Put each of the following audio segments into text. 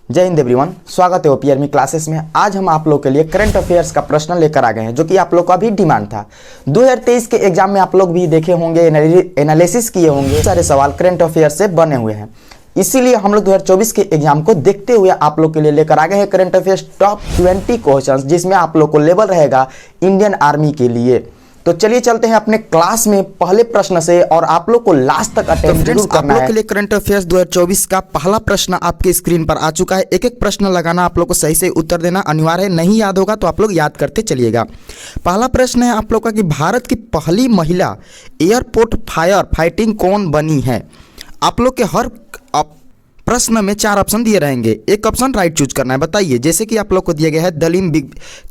जय हिंद एवरीवन, स्वागत है ओपीआरमी क्लासेस में। आज हम आप लोग के लिए करंट अफेयर्स का प्रश्न लेकर आ गए हैं जो कि आप लोग का भी डिमांड था। 2023 के एग्जाम में आप लोग भी देखे होंगे, एनालिसिस किए होंगे, सारे सवाल करंट अफेयर्स से बने हुए हैं। इसीलिए हम लोग 2024 के एग्जाम को देखते हुए आप लोग के लिए लेकर आ गए हैं करंट अफेयर्स टॉप 20 क्वेश्चंस, जिसमें आप लोग को लेवल रहेगा इंडियन आर्मी के लिए। तो चलिए चलते हैं अपने क्लास में पहले प्रश्न से और आप लोग को लास्ट तक अटेंड जरूर करना है। आप लोग के लिए करंट अफेयर्स 2024 का पहला प्रश्न आपके स्क्रीन पर आ चुका है। एक एक प्रश्न लगाना, आप लोग को सही से उत्तर देना अनिवार्य है। नहीं याद होगा तो आप लोग याद करते चलिएगा। पहला प्रश्न है आप लोग का कि भारत की पहली महिला एयरपोर्ट फायर फाइटिंग कौन बनी है। आप लोग के हर प्रश्न में 4 ऑप्शन दिए रहेंगे, एक ऑप्शन राइट चूज करना है। बताइए, जैसे कि आप लोग को दिया गया है दलीम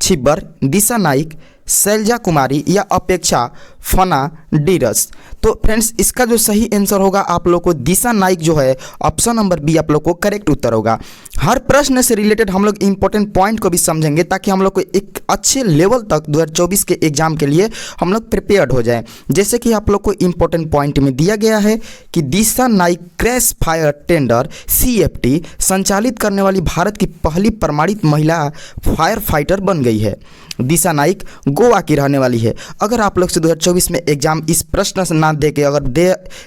छिब्बर, दिशा नाइक, शैलजा कुमारी या अपेक्षा फर्नांडिस। तो फ्रेंड्स, इसका जो सही आंसर होगा आप लोग को दिशा नाइक जो है ऑप्शन नंबर बी आप लोग को करेक्ट उत्तर होगा। हर प्रश्न से रिलेटेड हम लोग इंपॉर्टेंट पॉइंट को भी समझेंगे ताकि हम लोग को एक अच्छे लेवल तक 2024 के एग्जाम के लिए हम लोग प्रिपेयर्ड हो जाएं। जैसे कि आप लोग को इंपॉर्टेंट पॉइंट में दिया गया है कि Disha Naik crash fire tender CFT संचालित करने वाली भारत की पहली प्रमाणित महिला फायर फाइटर बन गई है। दिशा नाइक गोवा की रहने वाली है। अगर आप लोग से 2024 में एग्जाम इस प्रश्न से ना दे के अगर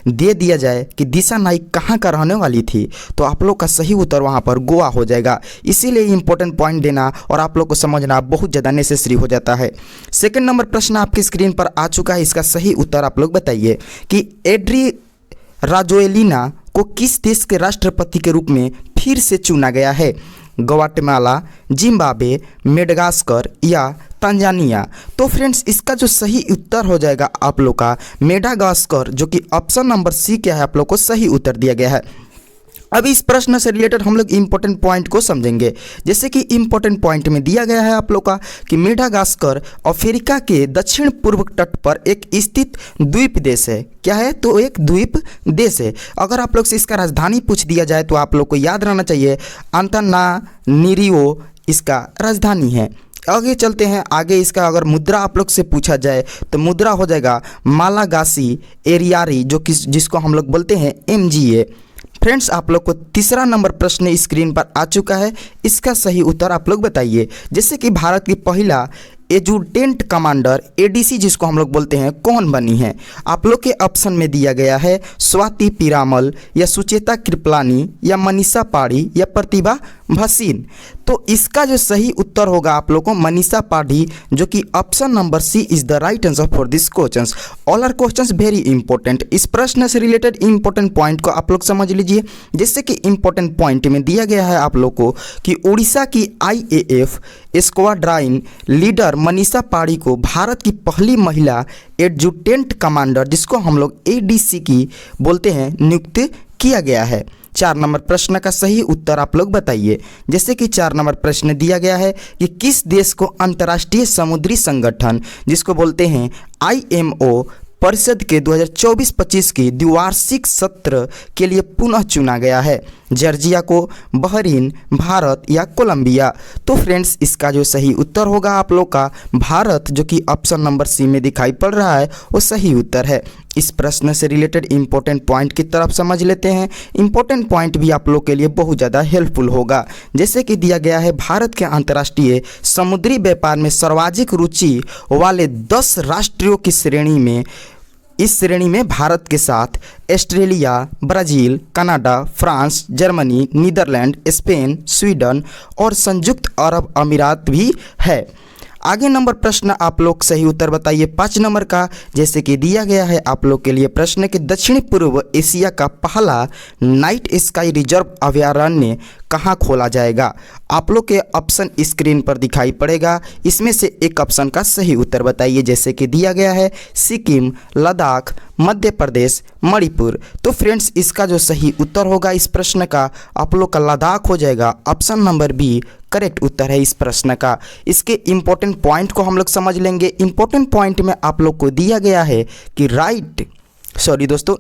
दे दिया जाए कि दिशा नाइक कहाँ का रहने वाली थी, तो आप लोग का सही उत्तर वहाँ पर गोवा हो जाएगा। इसीलिए इंपॉर्टेंट पॉइंट देना और आप लोग को समझना बहुत ज़्यादा नेसेसरी हो जाता है। सेकंड नंबर प्रश्न आपकी स्क्रीन पर आ चुका है। इसका सही उत्तर आप लोग बताइए कि एड्री राजोएलिना को किस देश के राष्ट्रपति के रूप में फिर से चुना गया है। ग्वाटेमाला, जिम्बाब्वे, मेडागास्कर या तंजानिया। तो फ्रेंड्स, इसका जो सही उत्तर हो जाएगा आप लोग का मेडागास्कर, जो कि ऑप्शन नंबर सी क्या है आप लोग को सही उत्तर दिया गया है। अभी इस प्रश्न से रिलेटेड हम लोग इंपॉर्टेंट पॉइंट को समझेंगे। जैसे कि इंपॉर्टेंट पॉइंट में दिया गया है आप लोग का कि मेडागास्कर अफ्रीका के दक्षिण पूर्व तट पर एक स्थित द्वीप देश है। क्या है? तो एक द्वीप देश है। अगर आप लोग से इसका राजधानी पूछ दिया जाए तो आप लोग को याद रहना चाहिए अंतानारिवो इसका राजधानी है। आगे चलते हैं। आगे इसका अगर मुद्रा आप लोग से पूछा जाए तो मुद्रा हो जाएगा मालागासी एरियारी, जो कि जिसको हम लोग बोलते हैं MGA। फ्रेंड्स, आप लोग को तीसरा नंबर प्रश्न स्क्रीन पर आ चुका है। इसका सही उत्तर आप लोग बताइए। जैसे कि भारत की पहला एजुटेंट कमांडर ADC जिसको हम लोग बोलते हैं कौन बनी है। आप लोग के ऑप्शन में दिया गया है स्वाति पीरामल या सुचेता कृपलानी या मनीषा पाढ़ी या प्रतिभा भसीन। तो इसका जो सही उत्तर होगा आप लोग को मनीषा पाढ़ी, जो कि option number C is the right answer for this questions. All are questions very important. इस प्रश्न से रिलेटेड इंपॉर्टेंट पॉइंट को आप लोग समझ लीजिए। जैसे कि इंपॉर्टेंट पॉइंट में दिया गया है आप लोग को कि उड़ीसा की IAF स्क्वाड्राइन लीडर मनीषा पाढ़ी को भारत की पहली महिला एडजुटेंट कमांडर, जिसको हम लोग ADC की बोलते हैं, नियुक्त किया गया है। 4 नंबर प्रश्न का सही उत्तर आप लोग बताइए। जैसे कि 4 नंबर प्रश्न दिया गया है कि किस देश को अंतर्राष्ट्रीय समुद्री संगठन जिसको बोलते हैं IMO परिषद के 2024-25 की द्विवार्षिक सत्र के लिए पुनः चुना गया है। जॉर्जिया को, बहरीन, भारत या कोलंबिया। तो फ्रेंड्स, इसका जो सही उत्तर होगा आप लोग का भारत, जो कि ऑप्शन नंबर सी में दिखाई पड़ रहा है, वो सही उत्तर है। इस प्रश्न से रिलेटेड इंपॉर्टेंट पॉइंट की तरफ समझ लेते हैं। इंपॉर्टेंट पॉइंट भी आप लोग के लिए बहुत ज़्यादा हेल्पफुल होगा। जैसे कि दिया गया है भारत के अंतर्राष्ट्रीय समुद्री व्यापार में सर्वाधिक रुचि वाले 10 राष्ट्रों की श्रेणी में, इस श्रेणी में भारत के साथ Australia, Brazil, Canada, France, Germany, Netherland, Spain, Sweden और संयुक्त अरब अमीरात भी है। आगे नंबर प्रश्न आप लोग सही उत्तर बताइए 5 नंबर का। जैसे कि दिया गया है आप लोग के लिए प्रश्न कि दक्षिण पूर्व एशिया का पहला नाइट स्काई रिजर्व अभयारण्य कहाँ खोला जाएगा। आप लोग के ऑप्शन स्क्रीन पर दिखाई पड़ेगा। इसमें से एक ऑप्शन का सही उत्तर बताइए। जैसे कि दिया गया है सिक्किम, लद्दाख, मध्य प्रदेश, मणिपुर। तो फ्रेंड्स, इसका जो सही उत्तर होगा इस प्रश्न का आप लोग का लद्दाख हो जाएगा। ऑप्शन नंबर बी करेक्ट उत्तर है इस प्रश्न का। इसके इंपॉर्टेंट पॉइंट को हम लोग समझ लेंगे। इंपॉर्टेंट पॉइंट में आप लोग को दिया गया है कि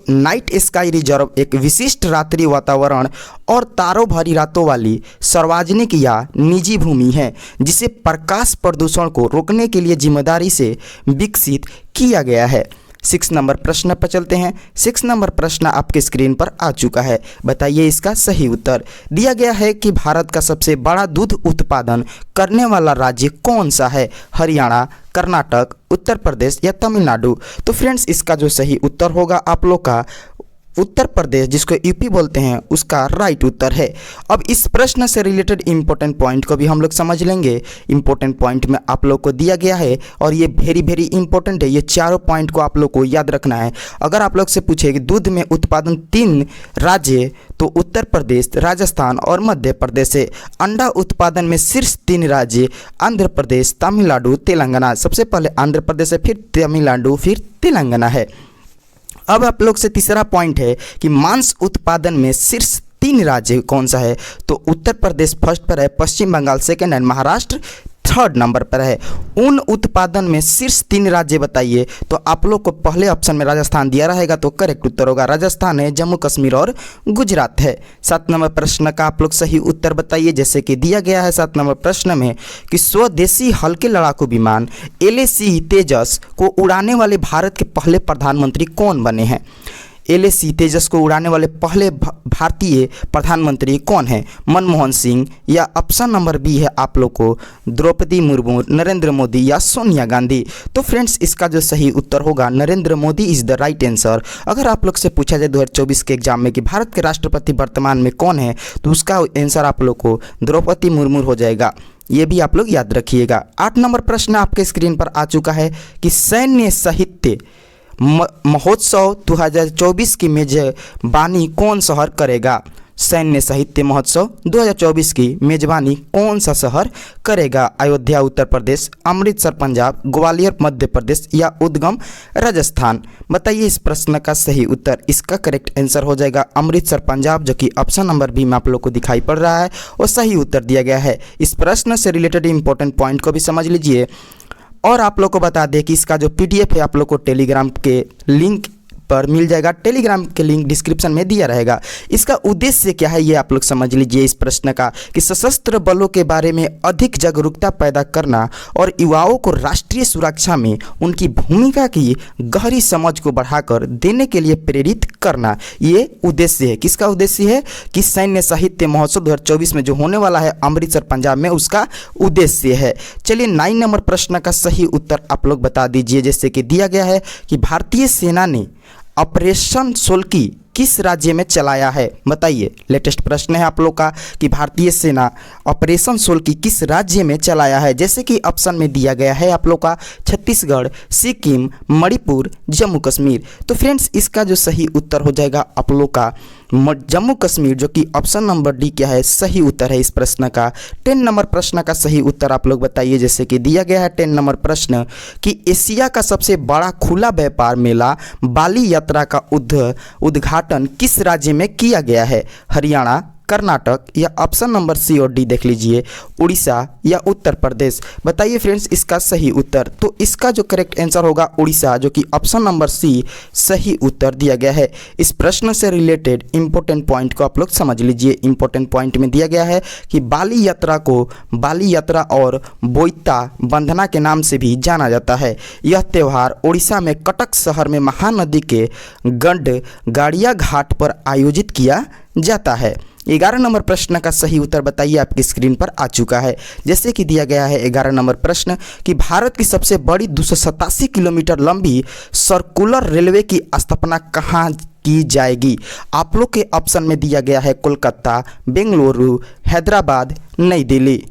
नाइट स्काई रिजर्व एक विशिष्ट रात्रि वातावरण और तारों भरी रातों वाली सार्वजनिक या निजी भूमि है जिसे प्रकाश प्रदूषण को रोकने के लिए जिम्मेदारी से विकसित किया गया है। 6 नंबर प्रश्न पर चलते हैं। 6 नंबर प्रश्न आपके स्क्रीन पर आ चुका है। बताइए इसका सही उत्तर। दिया गया है कि भारत का सबसे बड़ा दूध उत्पादन करने वाला राज्य कौन सा है? हरियाणा, कर्नाटक, उत्तर प्रदेश या तमिलनाडु। तो फ्रेंड्स इसका जो सही उत्तर होगा आप लोग का उत्तर प्रदेश, जिसको यूपी बोलते हैं, उसका राइट उत्तर है। अब इस प्रश्न से रिलेटेड इंपॉर्टेंट पॉइंट को भी हम लोग समझ लेंगे। इंपॉर्टेंट पॉइंट में आप लोग को दिया गया है और ये वेरी इंपॉर्टेंट है। ये चारों पॉइंट को आप लोग को याद रखना है। अगर आप लोग से पूछे कि दूध में उत्पादन 3 राज्य, तो उत्तर प्रदेश, राजस्थान और मध्य प्रदेश है। अंडा उत्पादन में शीर्ष 3 राज्य आंध्र प्रदेश, तमिलनाडु, तेलंगाना। सबसे पहले आंध्र प्रदेश है, फिर तमिलनाडु, फिर तेलंगाना है। अब आप लोग से तीसरा पॉइंट है कि मांस उत्पादन में शीर्ष 3 राज्य कौन सा है? तो उत्तर प्रदेश फर्स्ट पर है, Paschim Bangal second and Maharashtra third number पर है। ऊन उत्पादन में शीर्ष 3 राज्य बताइए। तो आप लोग को पहले ऑप्शन में राजस्थान दिया रहेगा, तो करेक्ट उत्तर होगा राजस्थान है, जम्मू कश्मीर और गुजरात है। 7 नंबर प्रश्न का आप लोग सही उत्तर बताइए। जैसे कि दिया गया है 7 नंबर प्रश्न में कि स्वदेशी हल्के लड़ाकू विमान LAC तेजस को उड़ाने वाले भारत के पहले प्रधानमंत्री कौन बने हैं? LAC तेजस को उड़ाने वाले पहले भारतीय प्रधानमंत्री कौन है? मनमोहन सिंह, या ऑप्शन नंबर बी है आप लोग को द्रौपदी मुर्मू, नरेंद्र मोदी या सोनिया गांधी। तो फ्रेंड्स इसका जो सही उत्तर होगा Narendra Modi is the right answer. अगर आप लोग से पूछा जाए 2024 के एग्जाम में कि भारत के राष्ट्रपति वर्तमान में कौन है, तो उसका आंसर आप लोग को द्रौपदी मुर्मू हो जाएगा। ये भी आप लोग याद रखिएगा। 8 नंबर प्रश्न आपके स्क्रीन पर आ चुका है कि सैन्य साहित्य महोत्सव 2024 की मेजबानी कौन शहर करेगा? सैन्य साहित्य महोत्सव 2024 की मेजबानी कौन सा शहर करेगा? अयोध्या उत्तर प्रदेश, अमृतसर पंजाब, ग्वालियर मध्य प्रदेश या उद्गम राजस्थान। बताइए इस प्रश्न का सही उत्तर। इसका करेक्ट आंसर हो जाएगा अमृतसर पंजाब, जो कि ऑप्शन नंबर बी में आप लोग को दिखाई पड़ रहा है और सही उत्तर दिया गया है। इस प्रश्न से रिलेटेड इंपॉर्टेंट पॉइंट को भी समझ लीजिए। और आप लोग को बता दें कि इसका जो PDF है आप लोग को टेलीग्राम के लिंक पर मिल जाएगा। टेलीग्राम के लिंक डिस्क्रिप्शन में दिया रहेगा। इसका उद्देश्य क्या है ये आप लोग समझ लीजिए इस प्रश्न का, कि सशस्त्र बलों के बारे में अधिक जागरूकता पैदा करना और युवाओं को राष्ट्रीय सुरक्षा में उनकी भूमिका की गहरी समझ को बढ़ाकर देने के लिए प्रेरित करना, ये उद्देश्य है। किसका उद्देश्य है? कि सैन्य साहित्य महोत्सव 2024 में जो होने वाला है अमृतसर पंजाब में, उसका उद्देश्य है। चलिए 9 नंबर प्रश्न का सही उत्तर आप लोग बता दीजिए। जैसे कि दिया गया है कि भारतीय सेना ने ऑपरेशन सोल्की किस राज्य में चलाया है? बताइए। लेटेस्ट प्रश्न है आप लोग का कि भारतीय सेना ऑपरेशन सोल्की किस राज्य में चलाया है? जैसे कि ऑप्शन में दिया गया है आप लोग का छत्तीसगढ़, सिक्किम, मणिपुर, जम्मू कश्मीर। तो फ्रेंड्स इसका जो सही उत्तर हो जाएगा आप लोग का जम्मू कश्मीर, जो कि ऑप्शन नंबर डी क्या है? सही उत्तर है इस प्रश्न का। 10 नंबर प्रश्न का सही उत्तर आप लोग बताइए। जैसे कि दिया गया है 10 नंबर प्रश्न कि एशिया का सबसे बड़ा खुला व्यापार मेला बाली यात्रा का उद्घाटन किस राज्य में किया गया है? हरियाणा, कर्नाटक या ऑप्शन नंबर सी और डी देख लीजिए, उड़ीसा या उत्तर प्रदेश। बताइए फ्रेंड्स इसका सही उत्तर। तो इसका जो करेक्ट आंसर होगा उड़ीसा, जो कि ऑप्शन नंबर सी सही उत्तर दिया गया है। इस प्रश्न से रिलेटेड इंपॉर्टेंट पॉइंट को आप लोग समझ लीजिए। इंपॉर्टेंट पॉइंट में दिया गया है कि बाली यात्रा को बाली यात्रा और बोईता बंधना के नाम से भी जाना जाता है। यह त्यौहार उड़ीसा में कटक शहर में महानदी के गाड़िया घाट पर आयोजित किया जाता है। 11 नंबर प्रश्न का सही उत्तर बताइए, आपकी स्क्रीन पर आ चुका है। जैसे कि दिया गया है 11 नंबर प्रश्न कि भारत की सबसे बड़ी 287 किलोमीटर लंबी सर्कुलर रेलवे की स्थापना कहाँ की जाएगी? आप लोग के ऑप्शन में दिया गया है कोलकाता, बेंगलुरु, हैदराबाद, नई दिल्ली।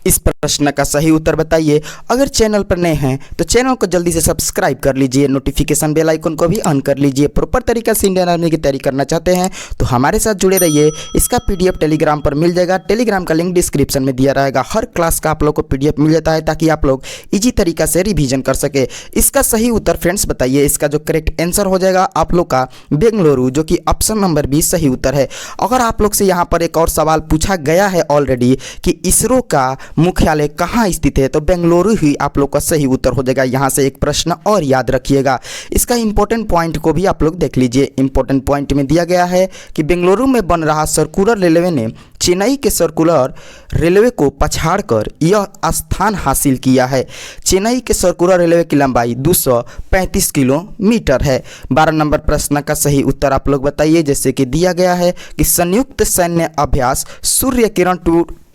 इस प्रश्न का सही उत्तर बताइए। अगर चैनल पर नए हैं तो चैनल को जल्दी से सब्सक्राइब कर लीजिए, नोटिफिकेशन बेल आइकन को भी ऑन कर लीजिए। प्रॉपर तरीके से इंडियन आर्मी की तैयारी करना चाहते हैं तो हमारे साथ जुड़े रहिए। इसका PDF टेलीग्राम पर मिल जाएगा। टेलीग्राम का लिंक डिस्क्रिप्शन में दिया रहेगा। हर क्लास का आप लोग को PDF मिल जाता है ताकि आप लोग ईजी तरीका से रिवीजन कर सके। इसका सही उत्तर फ्रेंड्स बताइए। इसका जो करेक्ट आंसर हो जाएगा आप लोग का बेंगलुरु, जो कि ऑप्शन नंबर बी सही उत्तर है। अगर आप लोग से यहाँ पर एक और सवाल पूछा गया है ऑलरेडी कि इसरो का मुख्यालय कहाँ स्थित है? तो बेंगलुरु ही आप लोग का सही उत्तर हो जाएगा। यहाँ से एक प्रश्न और याद रखिएगा, इसका इंपॉर्टेंट पॉइंट को भी आप लोग देख लीजिए। इंपॉर्टेंट पॉइंट में दिया गया है कि बेंगलुरु में बन रहा सर्कुलर रेलवे ने चेन्नई के सर्कुलर रेलवे को पछाड़कर यह स्थान हासिल किया है। चेन्नई के सर्कुलर रेलवे की लंबाई 235 किलोमीटर है। 12 नंबर प्रश्न का सही उत्तर आप लोग बताइए। जैसे कि दिया गया है कि संयुक्त सैन्य अभ्यास सूर्य किरण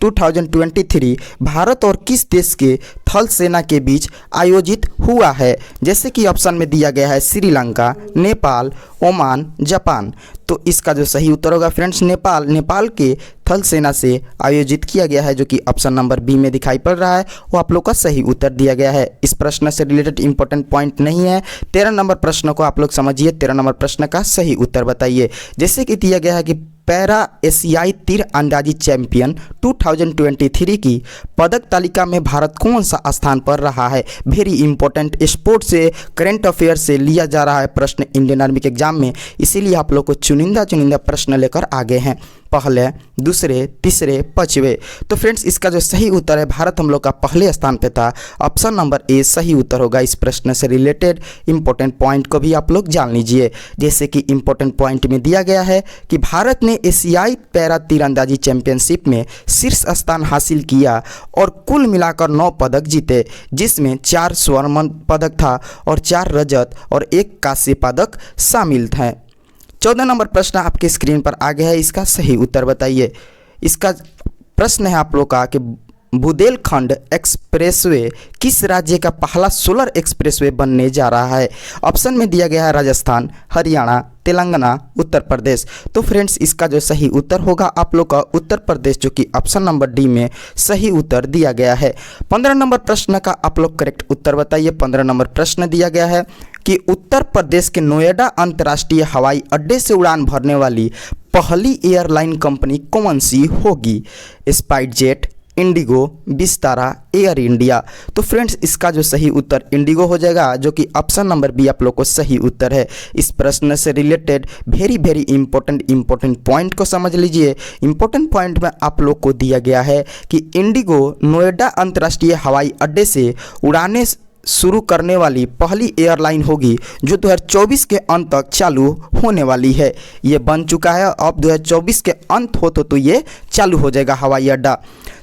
2023 भारत और किस देश के थल सेना के बीच आयोजित हुआ है? जैसे कि ऑप्शन में दिया गया है श्रीलंका, नेपाल, ओमान, जापान। तो इसका जो सही उत्तर होगा फ्रेंड्स नेपाल के थल सेना से आयोजित किया गया है, जो कि ऑप्शन नंबर बी में दिखाई पड़ रहा है, वो आप लोग का सही उत्तर दिया गया है। इस प्रश्न से रिलेटेड इंपॉर्टेंट पॉइंट नहीं है। 13 नंबर प्रश्न को आप लोग समझिए। 13 नंबर प्रश्न का सही उत्तर बताइए। जैसे कि दिया गया है कि पैरा एशियाई तीर अंदाजी चैंपियन 2023 की पदक तालिका में भारत कौन सा स्थान पर रहा है? वेरी इंपॉर्टेंट, स्पोर्ट्स से करंट अफेयर से लिया जा रहा है प्रश्न इंडियन आर्मी के एग्जाम में, इसीलिए आप लोग को चुनिंदा प्रश्न लेकर आगे हैं, पहले, दूसरे, तीसरे, पांचवे। तो फ्रेंड्स इसका जो सही उत्तर है, भारत हम लोग का पहले स्थान पे था। ऑप्शन नंबर ए सही उत्तर होगा। इस प्रश्न से रिलेटेड इंपॉर्टेंट पॉइंट को भी आप लोग जान लीजिए। जैसे कि इंपॉर्टेंट पॉइंट में दिया गया है कि भारत ने एशियाई पैरा तीरंदाजी चैंपियनशिप में शीर्ष स्थान हासिल किया और कुल मिलाकर 9 पदक जीते, जिसमें 4 स्वर्ण पदक था और 4 रजत और 1 कांस्य पदक शामिल थे। 14 नंबर प्रश्न आपके स्क्रीन पर आ गया है, इसका सही उत्तर बताइए। इसका प्रश्न है आप लोग का कि बुंदेलखंड एक्सप्रेसवे किस राज्य का पहला सोलर एक्सप्रेसवे बनने जा रहा है? ऑप्शन में दिया गया है राजस्थान, हरियाणा, तेलंगाना, उत्तर प्रदेश। तो फ्रेंड्स इसका जो सही उत्तर होगा आप लोग का उत्तर प्रदेश, जो कि ऑप्शन नंबर डी में सही उत्तर दिया गया है। 15 नंबर प्रश्न का आप लोग करेक्ट उत्तर बताइए। 15 नंबर प्रश्न दिया गया है कि उत्तर प्रदेश के नोएडा अंतर्राष्ट्रीय हवाई अड्डे से उड़ान भरने वाली पहली एयरलाइन कंपनी कौन सी होगी? SpiceJet, Indigo, Vistara, air India. तो फ्रेंड्स इसका जो सही उत्तर इंडिगो हो जाएगा, जो कि ऑप्शन नंबर बी आप लोग को सही उत्तर है। इस प्रश्न से रिलेटेड वेरी इंपॉर्टेंट पॉइंट को समझ लीजिए। इंपॉर्टेंट पॉइंट में आप लोग को दिया गया है कि इंडिगो नोएडा अंतर्राष्ट्रीय हवाई अड्डे से उड़ाने शुरू करने वाली पहली एयरलाइन होगी, जो 2024 के अंत तक चालू होने वाली है। ये बन चुका है, अब 2024 के अंत हो तो ये चालू हो जाएगा हवाई अड्डा।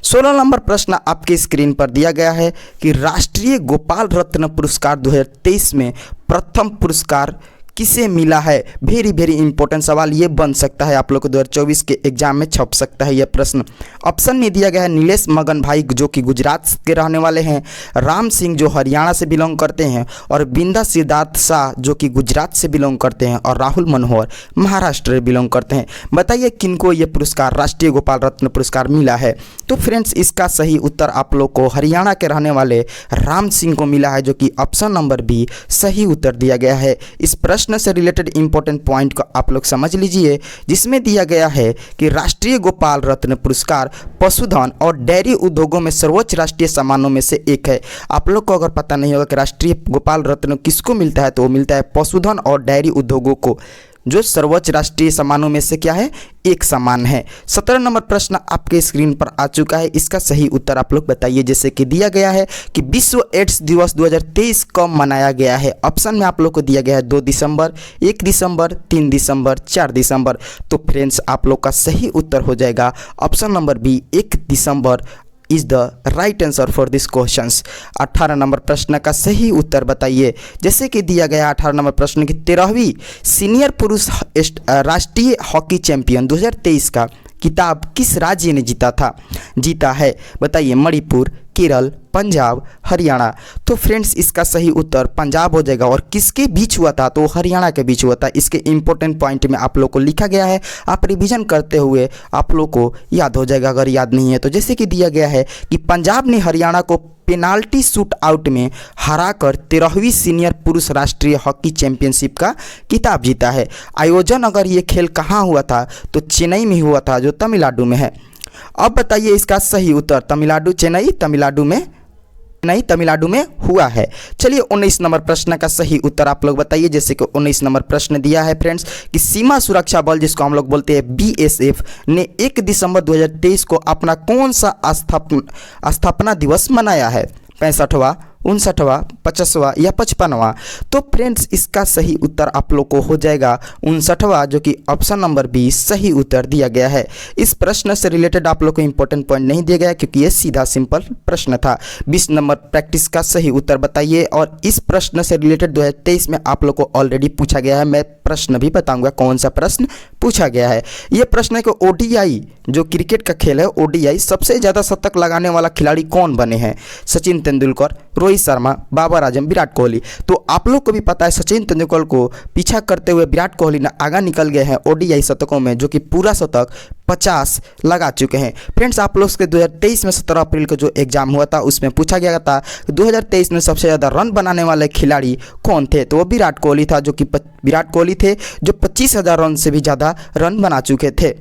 16 नंबर प्रश्न आपके स्क्रीन पर दिया गया है कि राष्ट्रीय गोपाल रत्न पुरस्कार 2023 में प्रथम पुरस्कार किसे मिला है? वेरी इंपॉर्टेंट सवाल ये बन सकता है, आप लोग को 2024 के एग्जाम में छप सकता है यह प्रश्न। ऑप्शन में दिया गया है नीलेश मगन भाई, जो कि गुजरात के रहने वाले हैं, राम सिंह जो हरियाणा से बिलोंग करते हैं, और बिंदा सिद्धार्थ शाह जो कि गुजरात से बिलोंग करते हैं, और राहुल मनोहर महाराष्ट्र से बिलोंग करते हैं। बताइए किनको ये पुरस्कार राष्ट्रीय गोपाल रत्न पुरस्कार मिला है? तो फ्रेंड्स इसका सही उत्तर आप लोग को हरियाणा के रहने वाले राम सिंह को मिला है, जो कि ऑप्शन नंबर बी सही उत्तर दिया गया है। इस प्रश्न से रिलेटेड इंपॉर्टेंट पॉइंट को आप लोग समझ लीजिए, जिसमें दिया गया है कि राष्ट्रीय गोपाल रत्न पुरस्कार पशुधन और डेयरी उद्योगों में सर्वोच्च राष्ट्रीय सम्मानों में से एक है। आप लोग को अगर पता नहीं होगा कि राष्ट्रीय गोपाल रत्न किसको मिलता है, तो वो मिलता है पशुधन और डेयरी उद्योगों को, जो सर्वोच्च राष्ट्रीय सम्मानों में से क्या है, एक सम्मान है। 17 नंबर प्रश्न आपके स्क्रीन पर आ चुका है, इसका सही उत्तर आप लोग बताइए। जैसे कि दिया गया है कि विश्व एड्स दिवस 2023 कब मनाया गया है? ऑप्शन में आप लोग को दिया गया है 2 दिसंबर, 1 दिसंबर, 3 दिसंबर, 4 दिसंबर। तो फ्रेंड्स आप लोग का सही उत्तर हो जाएगा option number B, 1 December is the right answer for this questions. 18 number प्रश्न का सही उत्तर बताइए। जैसे कि दिया गया 18 नंबर प्रश्न की 13वीं सीनियर पुरुष राष्ट्रीय हॉकी चैंपियन 2023 का किताब किस राज्य ने जीता है? बताइए मणिपुर, केरल, पंजाब, हरियाणा। तो फ्रेंड्स इसका सही उत्तर पंजाब हो जाएगा। और किसके बीच हुआ था? तो हरियाणा के बीच हुआ था। इसके इंपॉर्टेंट पॉइंट में आप लोग को लिखा गया है, आप रिवीजन करते हुए आप लोग को याद हो जाएगा अगर याद नहीं है तो। जैसे कि दिया गया है कि पंजाब ने हरियाणा को पेनाल्टी शूट आउट में हराकर 13वीं सीनियर पुरुष राष्ट्रीय हॉकी चैंपियनशिप का खिताब जीता है। आयोजन अगर ये खेल कहाँ हुआ था, तो चेन्नई में हुआ था, जो तमिलनाडु में है। अब बताइए इसका सही उत्तर, तमिलनाडु, चेन्नई तमिलनाडु में नहीं, तमिलनाडु में हुआ है। चलिए 19 नंबर प्रश्न का सही उत्तर आप लोग बताइए। जैसे कि 19 नंबर प्रश्न दिया है फ्रेंड्स कि सीमा सुरक्षा बल जिसको हम लोग बोलते हैं बीएसएफ ने 1 दिसंबर 2023 को अपना कौन सा स्थापना दिवस मनाया है? 65वां, 59वां, 50वां या 55वां? तो फ्रेंड्स इसका सही उत्तर आप लोग को हो जाएगा 59वां, जो कि ऑप्शन नंबर 20 सही उत्तर दिया गया है। इस प्रश्न से रिलेटेड आप लोग को इंपॉर्टेंट पॉइंट नहीं दिया गया क्योंकि ये सीधा सिंपल प्रश्न था। 20 नंबर प्रैक्टिस का सही उत्तर बताइए। और इस प्रश्न से रिलेटेड 2023 में आप लोग को ऑलरेडी पूछा गया है। मैं प्रश्न भी बताऊंगा कौन सा प्रश्न पूछा गया है। ये प्रश्न है कि ओडीआई जो क्रिकेट का खेल है, ओडीआई सबसे ज़्यादा शतक लगाने वाला खिलाड़ी कौन बने हैं? सचिन तेंदुलकर, रोहित शर्मा, बाबर आजम, विराट कोहली। तो आप लोग को भी पता है सचिन तेंदुलकर को पीछा करते हुए विराट कोहली ने आगा निकल गए हैं ओडीआई शतकों में, जो कि पूरा शतक 50 लगा चुके हैं। फ्रेंड्स आप लोग के 2023 में 17 अप्रैल को जो एग्जाम हुआ था उसमें पूछा गया था 2023 में सबसे ज़्यादा रन बनाने वाले खिलाड़ी कौन थे? तो वो विराट कोहली था, जो कि विराट कोहली थे जो 25,000 रन से भी ज़्यादा रन बना चुके थे।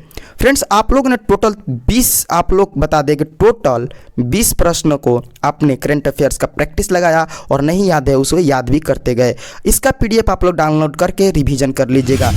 फ्रेंड्स आप लोग ने टोटल 20 आप लोग बता दें कि टोटल 20 प्रश्नों को आपने करंट अफेयर्स का प्रैक्टिस लगाया और नहीं याद है उसको याद भी करते गए। इसका पीडीएफ आप लोग डाउनलोड करके रिवीजन कर लीजिएगा।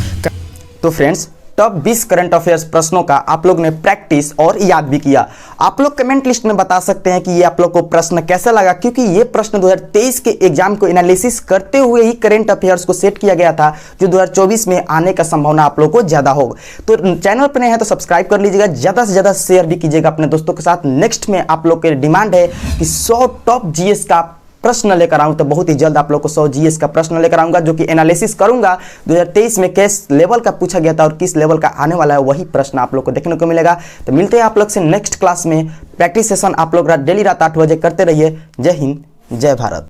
तो फ्रेंड्स टॉप 20 करंट अफेयर्स प्रश्नों का आप लोग ने प्रैक्टिस और याद भी किया। आप लोग कमेंट लिस्ट में बता सकते हैं कि ये आप लोग को प्रश्न कैसा लगा, क्योंकि ये प्रश्न 2023 के एग्जाम को एनालिसिस करते हुए ही करंट अफेयर्स को सेट किया गया था, जो 2024 में आने का संभावना आप लोग को ज्यादा होगा। तो चैनल पर नए हैं तो सब्सक्राइब कर लीजिएगा, ज्यादा से ज्यादा शेयर भी कीजिएगा अपने दोस्तों के साथ। नेक्स्ट में आप लोग के डिमांड है कि 100 टॉप जीएस का प्रश्न लेकर आऊं, तो बहुत ही जल्द आप लोग को 100 जीएस का प्रश्न लेकर आऊंगा, जो कि एनालिसिस करूंगा 2023 में किस लेवल का पूछा गया था और किस लेवल का आने वाला है, वही प्रश्न आप लोग को देखने को मिलेगा। तो मिलते हैं आप लोग से नेक्स्ट क्लास में। प्रैक्टिस सेशन आप लोग डेली रात 8 बजे करते रहिए। जय हिंद, जय भारत।